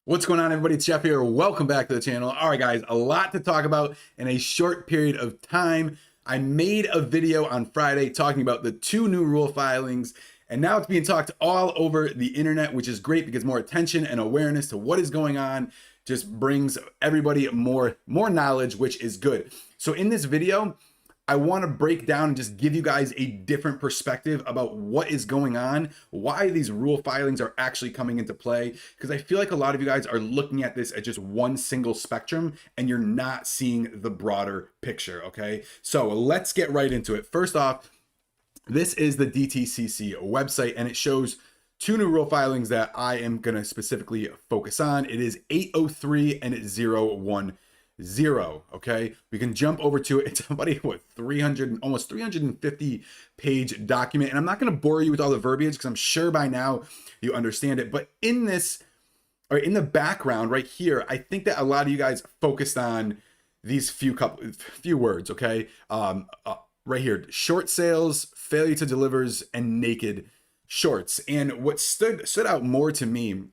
What's going on, everybody? It's Jeff here. Welcome back to the channel. All right, guys, a lot to talk about in a short period of time. I made a video on Friday talking about the two new rule filings, and now it's being talked all over the internet, which is great because more attention and awareness to what is going on just brings everybody more knowledge, which is good. So in this video, I want to break down and just give you guys a different perspective about what is going on, why these rule filings are actually coming into play, because I feel like a lot of you guys are looking at this at just one single spectrum and you're not seeing the broader picture, okay? So let's get right into it. First off, this is the DTCC website and it shows two new rule filings that I am going to specifically focus on. It is 803 and it's 010. Okay, we can jump over to it. It's about a 300, almost 350 page document, and I'm not going to bore you with all the verbiage because I'm sure by now you understand it. But in this, or in the background right here, I think that a lot of you guys focused on these few words. Okay, right here: short sales, failure to delivers, and naked shorts. And what stood out more to me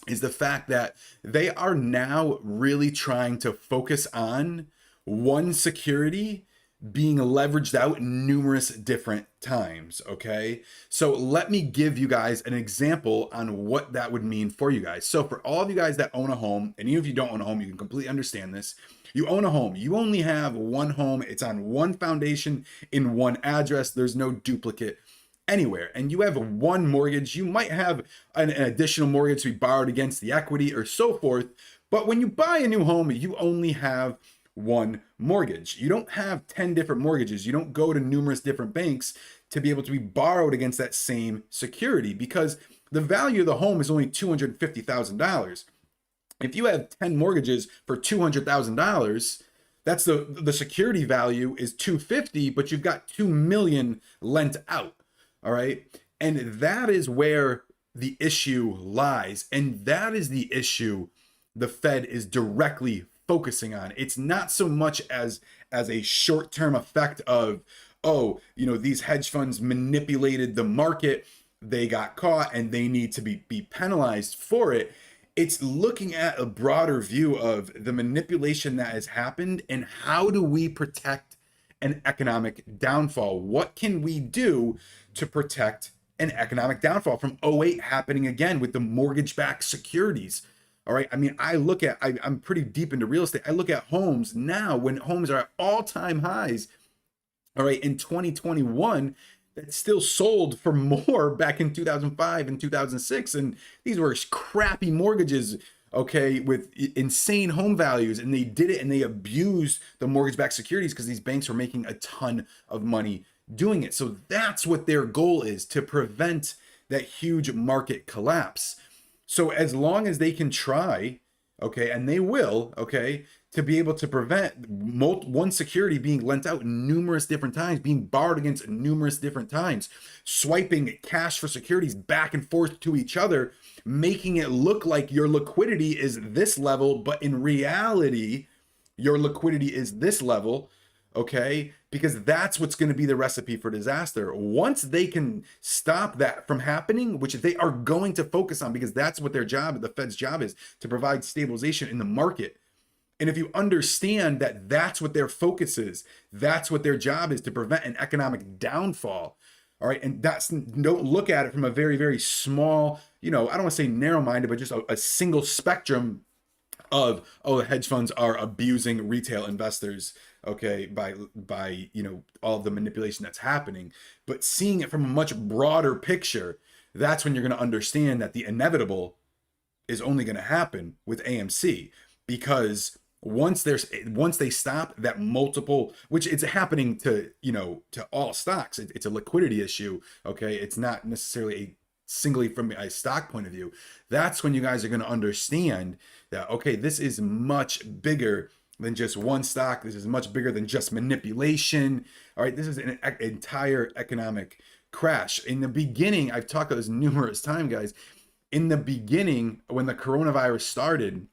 is the fact that they are now really trying to focus on one security being leveraged out numerous different times, okay? So let me give you guys an example on what that would mean for you guys. So for all of you guys that own a home, and even if you don't own a home, you can completely understand this. You own a home, you only have one home, it's on one foundation in one address, there's no duplicate anywhere, and you have one mortgage. You might have an additional mortgage to be borrowed against the equity or so forth, but when you buy a new home, you only have one mortgage. You don't have 10 different mortgages. You don't go to numerous different banks to be able to be borrowed against that same security because the value of the home is only $250,000. If you have 10 mortgages for $200,000, that's the security value is 250, but you've got 2 million lent out. All right. And that is where the issue lies. And that is the issue the Fed is directly focusing on. It's not so much as a short-term effect of, oh, these hedge funds manipulated the market, they got caught and they need to be penalized for it. It's looking at a broader view of the manipulation that has happened and how do we protect an economic downfall? What can we do to protect an economic downfall from '08 happening again with the mortgage-backed securities? All right. I mean, I'm pretty deep into real estate. I look at homes now when homes are at all-time highs. All right. In 2021, that still sold for more back in 2005 and 2006. And these were crappy mortgages, okay, with insane home values, and they did it and they abused the mortgage-backed securities because these banks were making a ton of money doing it. So that's what their goal is, to prevent that huge market collapse. So as long as they can try, okay, and they will, okay, to be able to prevent one security being lent out numerous different times, being borrowed against numerous different times, swiping cash for securities back and forth to each other, making it look like your liquidity is this level, but in reality, your liquidity is this level, okay? Because that's what's going to be the recipe for disaster. Once they can stop that from happening, which they are going to focus on because that's what their job, the Fed's job is, to provide stabilization in the market. And if you understand that that's what their focus is, that's what their job is, to prevent an economic downfall. All right. And don't look at it from a very, very small, I don't want to say narrow-minded, but just a single spectrum of, oh, hedge funds are abusing retail investors, okay, by all of the manipulation that's happening. But seeing it from a much broader picture, that's when you're going to understand that the inevitable is only going to happen with AMC, because once they stop that multiple, which it's happening to all stocks, it's a liquidity issue, okay, it's not necessarily singly from a stock point of view. That's when you guys are going to understand that, okay, this is much bigger than just one stock. This is much bigger than just manipulation. All right, this is an entire economic crash. In the beginning, I've talked about this numerous times, guys. In the beginning, when the coronavirus started,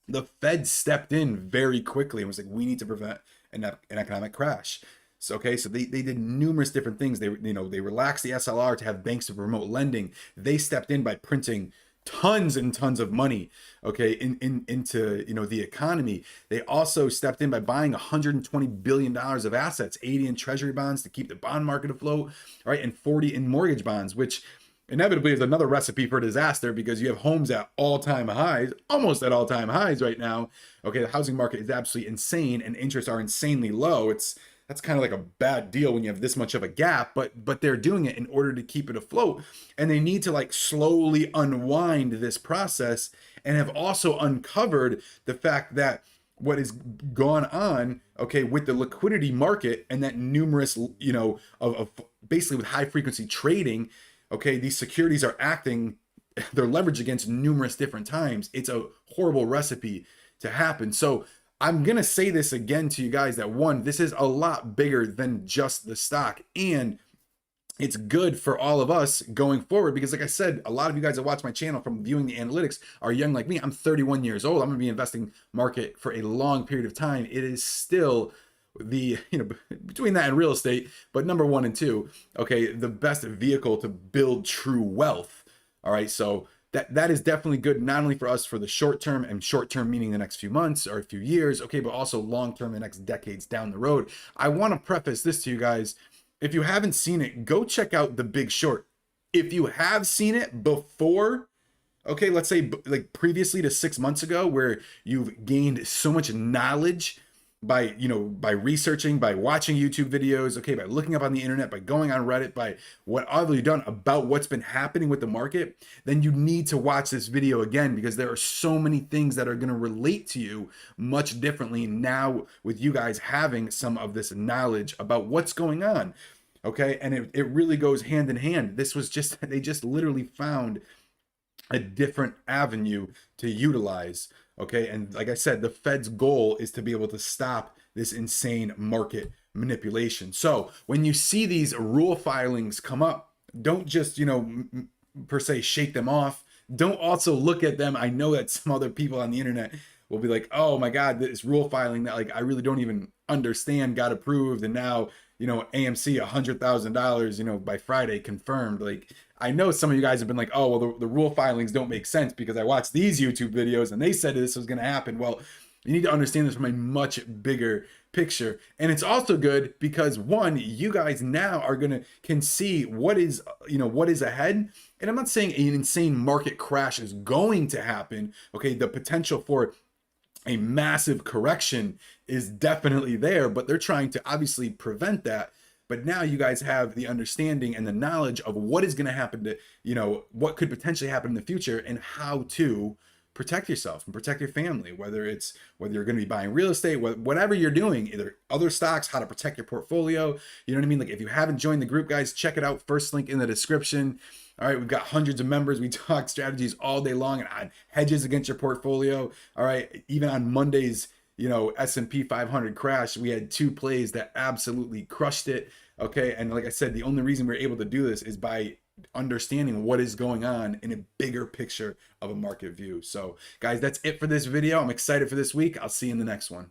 the Fed stepped in very quickly and was like, we need to prevent an economic crash. So, okay, so they did numerous different things. They relaxed the SLR to have banks to promote lending. They stepped in by printing tons and tons of money, okay, into the economy. They also stepped in by buying $120 billion of assets, 80 in treasury bonds to keep the bond market afloat, right, and 40 in mortgage bonds, which inevitably is another recipe for disaster because you have homes at all-time highs, almost at all-time highs right now. Okay, the housing market is absolutely insane and interests are insanely low. That's kind of like a bad deal when you have this much of a gap, but they're doing it in order to keep it afloat, and they need to like slowly unwind this process, and have also uncovered the fact that what has gone on, okay, with the liquidity market and that numerous, of basically with high frequency trading, okay, these securities are acting, they're leveraged against numerous different times. It's a horrible recipe to happen. So I'm going to say this again to you guys that one, this is a lot bigger than just the stock, and it's good for all of us going forward because, like I said, a lot of you guys that watch my channel from viewing the analytics are young like me. I'm 31 years old. I'm going to be investing market for a long period of time. It is still the, between that and real estate, but number one and two, okay, the best vehicle to build true wealth. All right. So that is definitely good, not only for us for the short term, and short term meaning the next few months or a few years, okay, but also long term, the next decades down the road. I want to preface this to you guys. If you haven't seen it, go check out The Big Short. If you have seen it before, okay, let's say like previously to 6 months ago, where you've gained so much knowledge by researching, by watching YouTube videos, okay, by looking up on the internet, by going on Reddit, by whatever you've done about what's been happening with the market, then you need to watch this video again, because there are so many things that are going to relate to you much differently now with you guys having some of this knowledge about what's going on. Okay, and it really goes hand in hand. This was just, they just literally found a different avenue to utilize. Okay, and like I said, the Fed's goal is to be able to stop this insane market manipulation. So when you see these rule filings come up, don't just, per se shake them off. Don't also look at them. I know that some other people on the internet will be like, oh my God, this rule filing that like I really don't even understand got approved, and now AMC $100,000 by Friday confirmed. Like, I know some of you guys have been like, oh well, the rule filings don't make sense because I watched these YouTube videos and they said this was going to happen. Well, you need to understand this from a much bigger picture. And it's also good because one, you guys now can see what is ahead. And I'm not saying an insane market crash is going to happen. Okay, the potential for a massive correction is definitely there, but they're trying to obviously prevent that. But now you guys have the understanding and the knowledge of what is going to happen to, what could potentially happen in the future, and how to protect yourself and protect your family, whether you're going to be buying real estate, whatever you're doing, either other stocks, how to protect your portfolio. You know what I mean? Like, if you haven't joined the group, guys, check it out. First link in the description. All right, we've got hundreds of members. We talk strategies all day long and on hedges against your portfolio. All right, even on Monday's, S&P 500 crash, we had 2 plays that absolutely crushed it. Okay, and like I said, the only reason we're able to do this is by understanding what is going on in a bigger picture of a market view. So guys, that's it for this video. I'm excited for this week. I'll see you in the next one.